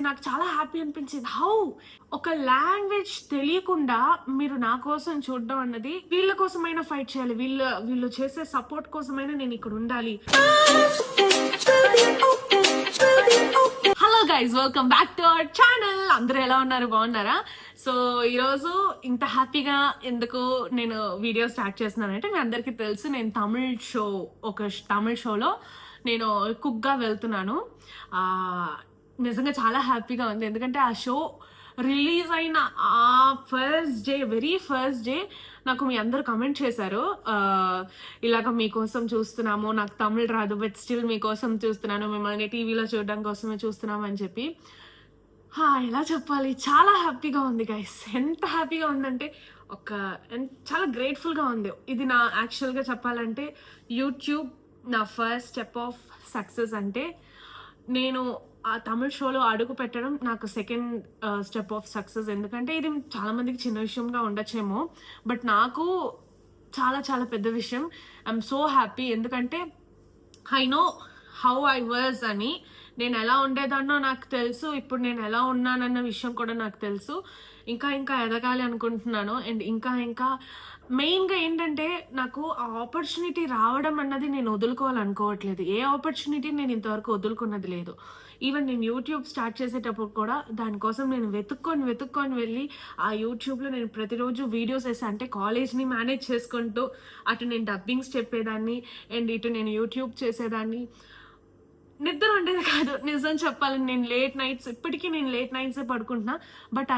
నాకు చాలా హ్యాపీ అనిపించింది. ఒక లాంగ్వేజ్ తెలియకుండా మీరు నా కోసం చూడడం అన్నది, వీళ్ళ కోసమైనా ఫైట్ చేయాలి. వీళ్ళు చేసే సపోర్ట్ కోసమైనా నేను ఇక్కడ ఉండాలి. Hello guys, welcome back to our channel. అందరూ ఎలా ఉన్నారు? బాగున్నారా? సో ఈరోజు ఇంత హ్యాపీగా ఎందుకు నేను వీడియో స్టార్ట్ చేస్తున్నానంటే, మీ అందరికీ తెలుసు నేను తమిళ్ షోలో నేను కుక్గా వెళ్తున్నాను. నిజంగా చాలా హ్యాపీగా ఉంది. ఎందుకంటే ఆ షో రిలీజ్ అయిన ఆ వెరీ ఫస్ట్ డే నాకు మీ అందరు కమెంట్ చేశారు, ఇలాగ మీకోసం చూస్తున్నాము, నాకు తమిళ్ రాదు బట్ స్టిల్ మీకోసం చూస్తున్నాను, మిమ్మల్ని టీవీలో చూడడం కోసమే చూస్తున్నాము అని చెప్పి. ఎలా చెప్పాలి, చాలా హ్యాపీగా ఉంది గైస్. ఎంత హ్యాపీగా ఉందంటే చాలా గ్రేట్ఫుల్గా ఉంది. ఇది నా యాక్చువల్గా చెప్పాలంటే యూట్యూబ్ నా ఫస్ట్ స్టెప్ ఆఫ్ సక్సెస్. అంటే నేను ఆ తమిళ్ షోలో అడుగు పెట్టడం నాకు సెకండ్ స్టెప్ ఆఫ్ సక్సెస్. ఎందుకంటే ఇది చాలా మందికి చిన్న విషయంగా ఉండొచ్చేమో, బట్ నాకు చాలా చాలా పెద్ద విషయం. I'm so happy. ఎందుకంటే I know how I was అని. నేను ఎలా ఉండేదాన్నో నాకు తెలుసు, ఇప్పుడు నేను ఎలా ఉన్నానన్న విషయం కూడా నాకు తెలుసు. ఇంకా ఇంకా ఎదగాలి అనుకుంటున్నాను. అండ్ ఇంకా మెయిన్గా ఏంటంటే, నాకు ఆ ఆపర్చునిటీ రావడం అన్నది నేను వదులుకోవాలనుకోవట్లేదు. ఏ ఆపర్చునిటీ నేను ఇంతవరకు వదులుకున్నది లేదు. ఈవెన్ నేను యూట్యూబ్ స్టార్ట్ చేసేటప్పుడు కూడా దానికోసం నేను వెతుక్కొని వెళ్ళి ఆ యూట్యూబ్లో నేను ప్రతిరోజు వీడియోస్ వేసాను. అంటే కాలేజ్ని మేనేజ్ చేసుకుంటూ అటు నేను డబ్బింగ్స్ చెప్పేదాన్ని అండ్ ఇటు నేను యూట్యూబ్ చేసేదాన్ని. నిద్ర ఉండేది కాదు నిజం చెప్పాలని. ఇప్పటికీ నేను లేట్ నైట్సే పడుకుంటున్నా. బట్ ఆ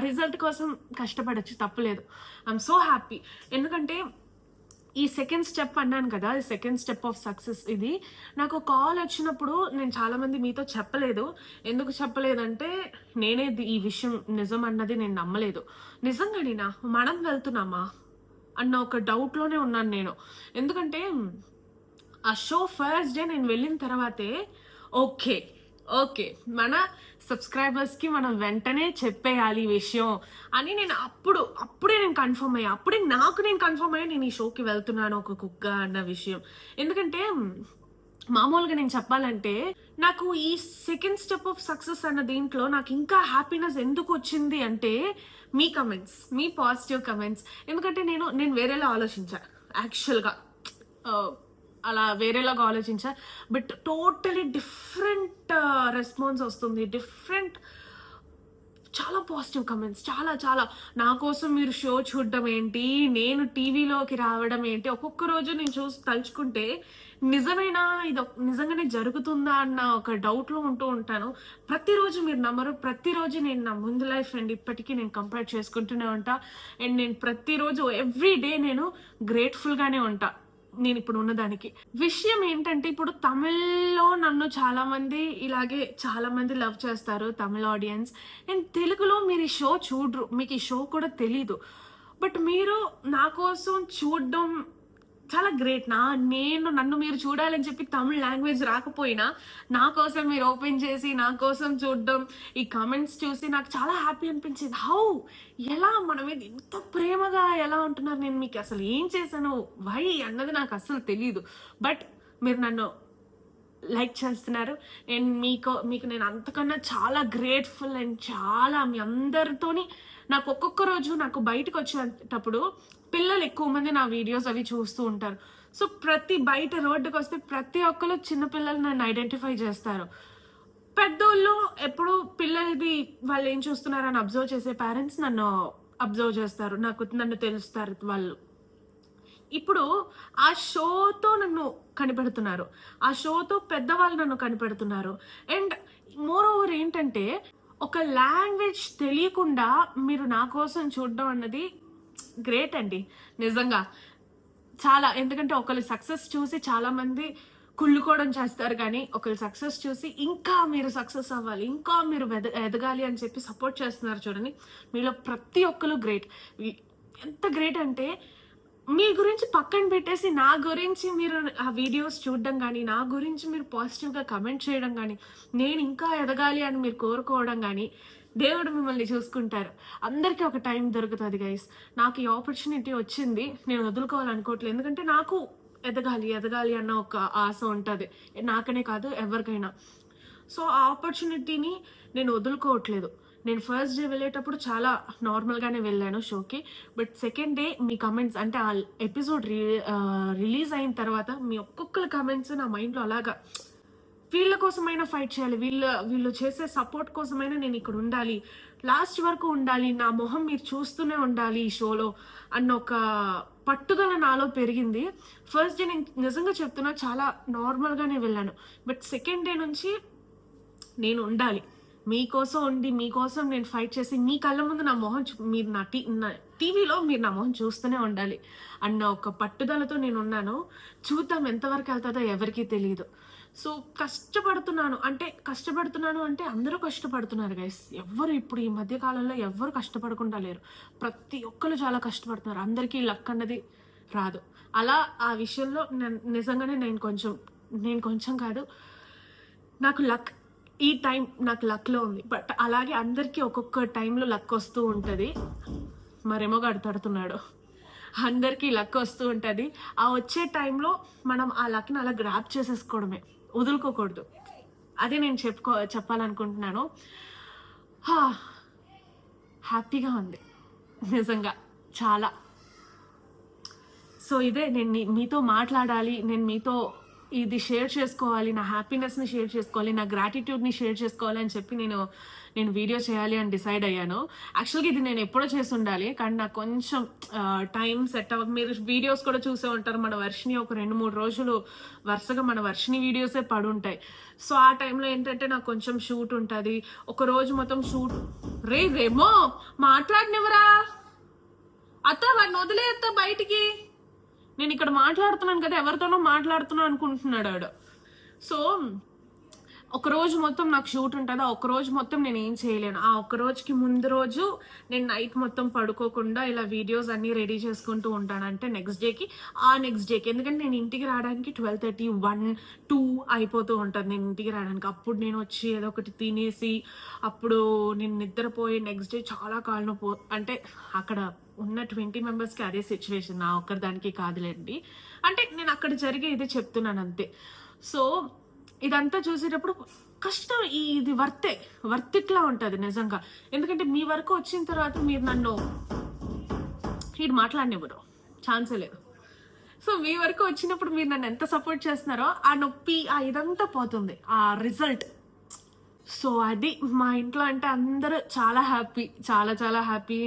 రిజల్ట్ కోసం కష్టపడచ్చు, తప్పులేదు. I'm so happy. ఎందుకంటే ఈ సెకండ్ స్టెప్ అన్నాను కదా, ఈ సెకండ్ స్టెప్ ఆఫ్ సక్సెస్. ఇది నాకు కాల్ వచ్చినప్పుడు నేను చాలామంది మీతో చెప్పలేదు. ఎందుకు చెప్పలేదంటే, నేనే ఈ విషయం నిజం అన్నది నేను నమ్మలేదు. నిజంగానేనా మనం వెళ్తున్నామా అన్న ఒక డౌట్లోనే ఉన్నాను నేను. ఎందుకంటే ఆ షో ఫస్ట్ డే నేను వెళ్ళిన తర్వాతే ఓకే మన సబ్స్క్రైబర్స్కి మనం వెంటనే చెప్పేయాలి ఈ విషయం అని నేను అప్పుడే నేను కన్ఫర్మ్ అయ్యా. నేను కన్ఫర్మ్ అయ్యా నేను ఈ షోకి వెళ్తున్నాను ఒక కుక్గా అన్న విషయం. ఎందుకంటే మామూలుగా నేను చెప్పాలంటే, నాకు ఈ సెకండ్ స్టెప్ ఆఫ్ సక్సెస్ అన్న దీంట్లో నాకు ఇంకా హ్యాపీనెస్ ఎందుకు వచ్చింది అంటే, మీ కమెంట్స్, మీ పాజిటివ్ కమెంట్స్. ఎందుకంటే నేను వేరేలా ఆలోచించా యాక్చువల్గా, అలా వేరేలాగా ఆలోచించా. బట్ టోటలీ డిఫరెంట్ రెస్పాన్స్ వస్తుంది. చాలా పాజిటివ్ కమెంట్స్, చాలా నా కోసం మీరు షో చూడడం ఏంటి, నేను టీవీలోకి రావడం ఏంటి. ఒక్కొక్క రోజు నేను తలుచుకుంటే ఇది నిజంగానే జరుగుతుందా అన్న ఒక డౌట్లో ఉంటూ ఉంటాను. ప్రతిరోజు మీరు నమ్మరు, ప్రతిరోజు నేను నా ముందు లైఫ్ అండ్ ఇప్పటికీ నేను కంపేర్ చేసుకుంటూనే ఉంటా. అండ్ నేను ప్రతిరోజు ఎవ్రీ డే నేను గ్రేట్ఫుల్గానే ఉంటా. నేను ఇప్పుడు ఉన్నదానికి విషయం ఏంటంటే, ఇప్పుడు తమిళ్లో నన్ను చాలా మంది లవ్ చేస్తారు, తమిళ ఆడియన్స్. అండ్ తెలుగులో మీరు ఈ షో చూడరు, మీకు ఈ షో కూడా తెలీదు. బట్ మీరు నా కోసం చూడడం చాలా గ్రేట్. నన్ను మీరు చూడాలని చెప్పి తమిళ లాంగ్వేజ్ రాకపోయినా నా కోసం మీరు ఓపెన్ చేసి నా కోసం చూడడం, ఈ కామెంట్స్ చూసి నాకు చాలా హ్యాపీ అనిపించింది. ఎలా మన మీద ఇంత ప్రేమగా ఎలా ఉంటున్నారు, నేను మీకు అసలు ఏం చేశాను వై అన్నది నాకు అసలు తెలీదు. బట్ మీరు నన్ను లైక్ చేస్తున్నారు. నేను మీకు నేను అంతకన్నా చాలా గ్రేట్ఫుల్. అండ్ చాలా మీ అందరితోని నాకు ఒక్కొక్క రోజు నాకు బయటకు వచ్చేటప్పుడు పిల్లలు ఎక్కువ మంది నా వీడియోస్ అవి చూస్తూ ఉంటారు. సో బయట రోడ్డుకి వస్తే ప్రతి ఒక్కరు చిన్నపిల్లలు నన్ను ఐడెంటిఫై చేస్తారు. పెద్దోళ్ళు ఎప్పుడు పిల్లలది వాళ్ళు ఏం చూస్తున్నారని అబ్జర్వ్ చేసే పేరెంట్స్ నన్ను అబ్జర్వ్ చేస్తారు, నన్ను తెలుస్తారు వాళ్ళు. ఇప్పుడు ఆ షోతో నన్ను కనిపెడుతున్నారు, ఆ షోతో పెద్దవాళ్ళు నన్ను కనిపెడుతున్నారు. అండ్ మోర్ ఓవర్ ఏంటంటే, ఒక లాంగ్వేజ్ తెలియకుండా మీరు నా కోసం చూడడం అన్నది గ్రేట్ అండి నిజంగా. చాలా. ఎందుకంటే ఒకరి సక్సెస్ చూసి చాలా మంది కుళ్ళుకోవడం చేస్తారు, కానీ ఒకరి సక్సెస్ చూసి ఇంకా మీరు సక్సెస్ అవ్వాలి, ఇంకా మీరు ఎదగాలి అని చెప్పి సపోర్ట్ చేస్తున్నారు. చూడండి, మీలో ప్రతి ఒక్కరు గ్రేట్. ఎంత గ్రేట్ అంటే, మీ గురించి పక్కన పెట్టేసి నా గురించి మీరు ఆ వీడియోస్ చూడడం కానీ, నా గురించి మీరు పాజిటివ్గా కమెంట్ చేయడం కానీ, నేను ఇంకా ఎదగాలి అని మీరు కోరుకోవడం కానీ, దేవుడు మిమ్మల్ని చూసుకుంటారు. అందరికీ ఒక టైం దొరుకుతుంది గైస్. నాకు ఈ ఆపర్చునిటీ వచ్చింది, నేను వదులుకోవాలనుకోవట్లేదు. ఎందుకంటే నాకు ఎదగాలి అన్న ఒక ఆశ ఉంటుంది, నాకనే కాదు ఎవరికైనా. సో ఆ ఆపర్చునిటీని నేను వదులుకోవట్లేదు. నేను ఫస్ట్ డే వెళ్ళేటప్పుడు చాలా నార్మల్గానే వెళ్ళాను షోకి. But second day me comments అంటే ఆ ఎపిసోడ్ రిలీజ్ అయిన తర్వాత మీ ఒక్కొక్కరి కమెంట్స్ నా మైండ్లో అలాగా వీళ్ళ కోసమైనా ఫైట్ చేయాలి, వీళ్ళు చేసే సపోర్ట్ కోసమైనా నేను ఇక్కడ ఉండాలి, లాస్ట్ వరకు ఉండాలి, నా మొహం మీరు చూస్తూనే ఉండాలి ఈ షోలో అన్న ఒక పట్టుదల నాలో పెరిగింది. ఫస్ట్ డే నేను నిజంగా చెప్తున్నా చాలా నార్మల్గానే వెళ్ళాను. బట్ సెకండ్ డే నుంచి నేను ఉండాలి, మీకోసం ఉండి మీకోసం నేను ఫైట్ చేసి మీ కళ్ళ ముందు నా మొహం మీరు నా టీవీలో మీరు నా మొహం చూస్తూనే ఉండాలి అన్న ఒక పట్టుదలతో నేను ఉన్నాను. చూద్దాం ఎంతవరకు వెళ్తుందో ఎవరికీ తెలియదు. సో కష్టపడుతున్నాను అంటే అందరూ కష్టపడుతున్నారు గైస్. ఎవ్వరు ఇప్పుడు ఈ మధ్య కాలంలో ఎవ్వరు కష్టపడకుండా లేరు. ప్రతి ఒక్కరు చాలా కష్టపడుతున్నారు. అందరికీ లక్ అన్నది రాదు. అలా ఆ విషయంలో నిజంగానే నేను కొంచెం కాదు, నాకు లక్ ఈ టైం నాకు లక్లో ఉంది. బట్ అలాగే అందరికీ ఒక్కొక్క టైంలో లక్ వస్తూ ఉంటుంది. మరేమో గడతడుతున్నాడు, అందరికీ లక్ వస్తూ ఉంటుంది. ఆ వచ్చే టైంలో మనం ఆ లక్ని అలా గ్రాప్ చేసేసుకోవడమే, వదులుకోకూడదు. అదే నేను చెప్పాలనుకుంటున్నాను. హ్యాపీగా ఉంది నిజంగా చాలా. సో ఇదే నేను మీతో మాట్లాడాలి, నేను మీతో ఇది షేర్ చేసుకోవాలి, నా హ్యాపీనెస్ని షేర్ చేసుకోవాలి, నా గ్రాటిట్యూడ్ని షేర్ చేసుకోవాలి అని చెప్పి నేను వీడియో చేయాలి అని డిసైడ్ అయ్యాను. యాక్చువల్గా ఇది నేను ఎప్పుడో చేసి ఉండాలి, కానీ నాకు కొంచెం టైం సెట్ అవ్వ. మీరు వీడియోస్ కూడా చూసే ఉంటారు, మన వర్షిని ఒక 2-3 రోజులు వరుసగా మన వర్షిని వీడియోసే పడుంటాయి. సో ఆ టైంలో ఏంటంటే నాకు కొంచెం షూట్ ఉంటుంది, ఒక రోజు మొత్తం షూట్. రేమో మాట్లాడినవరా అత్త, వాడిని వదిలేస్తా బయటికి. నేను ఇక్కడ మాట్లాడుతున్నాను కదా, ఎవరితోనో మాట్లాడుతున్నా అనుకుంటున్నాడు ఆడు. సో ఒక రోజు మొత్తం నాకు షూట్ ఉంటుంది, ఒక రోజు మొత్తం నేను ఏం చేయలేను. ఆ ఒక రోజుకి ముందు రోజు నేను నైట్ మొత్తం పడుకోకుండా ఇలా వీడియోస్ అన్నీ రెడీ చేసుకుంటూ ఉంటాను. అంటే నెక్స్ట్ డేకి ఎందుకంటే నేను ఇంటికి రావడానికి 12:30, 1, 2 అయిపోతూ ఉంటుంది నేను ఇంటికి రావడానికి. అప్పుడు నేను వచ్చి ఏదో ఒకటి తినేసి అప్పుడు నేను నిద్రపోయి నెక్స్ట్ డే చాలా కాళ్ళు నొప్పి. అంటే అక్కడ ఉన్న 20 మెంబర్స్కి అదే సిచ్యువేషన్, నా ఒక్కరిదానికి కాదులేండి. అంటే నేను అక్కడ జరిగే ఇదే చెప్తున్నాను అంతే. సో ఇదంతా చూసేటప్పుడు కష్టం, ఇది వర్తిట్లా ఉంటుంది నిజంగా. ఎందుకంటే మీ వరకు వచ్చిన తర్వాత మీరు నన్ను మాట్లాడినవ్వరు, ఛాన్సే లేదు. సో మీ వరకు వచ్చినప్పుడు మీరు నన్ను ఎంత సపోర్ట్ చేస్తున్నారో ఆ నొప్పి ఇదంతా పోతుంది, ఆ రిజల్ట్. సో అది మా ఇంట్లో అంటే అందరూ చాలా హ్యాపీ, చాలా చాలా హ్యాపీ.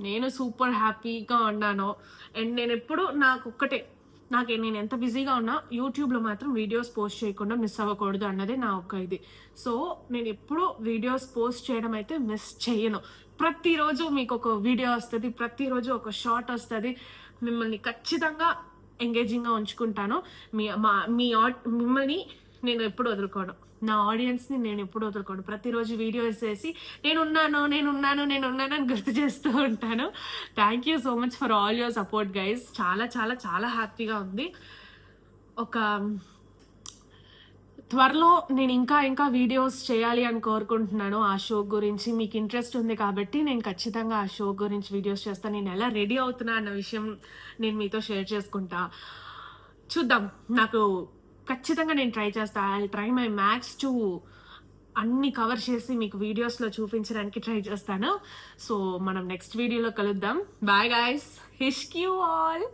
నేను సూపర్ హ్యాపీగా ఉన్నాను. అండ్ నేను ఎప్పుడు నేను ఎంత బిజీగా ఉన్నా యూట్యూబ్లో మాత్రం వీడియోస్ పోస్ట్ చేయకుండా మిస్ అవ్వకూడదు అన్నదే నా ఒక ఇది. సో నేను ఎప్పుడూ వీడియోస్ పోస్ట్ చేయడం అయితే మిస్ చేయను. ప్రతిరోజు మీకు ఒక వీడియో వస్తుంది, ప్రతిరోజు ఒక షార్ట్ వస్తుంది. మిమ్మల్ని ఖచ్చితంగా ఎంగేజింగ్గా ఉంచుకుంటాను. మిమ్మల్ని నేను ఎప్పుడు వదులుకోను, నా ఆడియన్స్ని నేను ఎప్పుడు వదులుకోను. ప్రతిరోజు వీడియోస్ చేసి నేనున్నాను అని గుర్తు చేస్తూ ఉంటాను. Thank you so much for all your support guys. చాలా చాలా చాలా హ్యాపీగా ఉంది. ఒక త్వరలో నేను ఇంకా వీడియోస్ చేయాలి అని కోరుకుంటున్నాను. ఆ షో గురించి మీకు ఇంట్రెస్ట్ ఉంది కాబట్టి నేను ఖచ్చితంగా ఆ షో గురించి వీడియోస్ చేస్తాను. నేను ఎలా రెడీ అవుతున్నా అన్న విషయం నేను మీతో షేర్ చేసుకుంటా. చూద్దాం, నాకు ఖచ్చితంగా నేను ట్రై చేస్తా. I try my max to అన్ని కవర్ చేసి మీకు వీడియోస్లో చూపించడానికి ట్రై చేస్తాను. సో మనం నెక్స్ట్ వీడియోలో కలుద్దాం. బాయ్ గైస్, హిష్క్ యూ ఆల్.